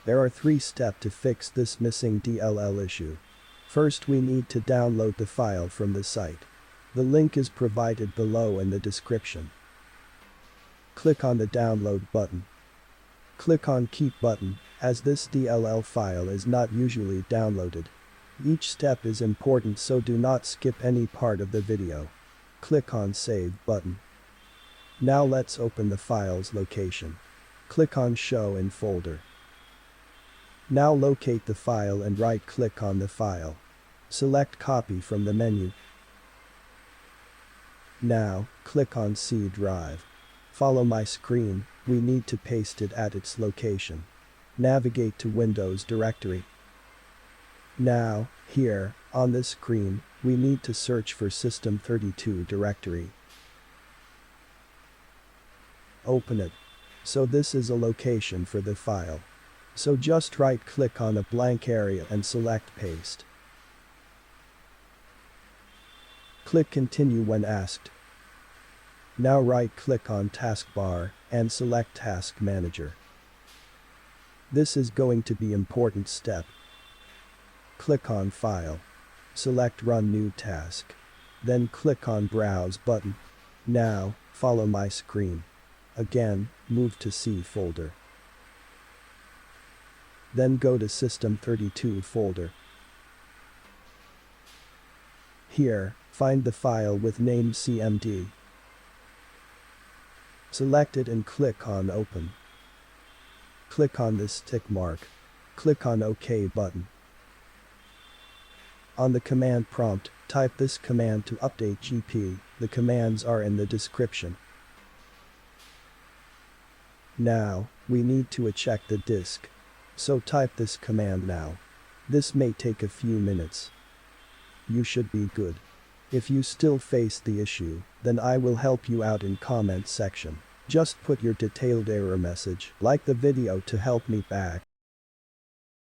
There are 3 steps to fix this missing DLL issue. First, we need to download the file from the site. The link is provided below in the description. Click on the download button. Click on keep button, as this DLL file is not usually downloaded. Each step is important, so do not skip any part of the video. Click on save button. Now let's open the file's location. Click on show in folder. Now locate the file and right-click on the file. Select copy from the menu. Now, click on C drive. Follow my screen, we need to paste it at its location. Navigate to Windows directory. Now, here, on this screen, we need to search for System32 directory. Open it. So this is a location for the file. So just right-click on a blank area and select paste. Click continue when asked. Now right-click on taskbar and select Task Manager. This is going to be important step. Click on File. Select Run New Task. Then click on Browse button. Now, follow my screen. Again, move to C folder. Then go to System32 folder. Here, find the file with name CMD. Select it and click on Open. Click on this tick mark. Click on OK button. On the command prompt, type this command to update GP. The commands are in the description. Now, we need to check the disk. So type this command now. This may take a few minutes. You should be good. If you still face the issue, then I will help you out in comment section. Just put your detailed error message, like the video to help me back.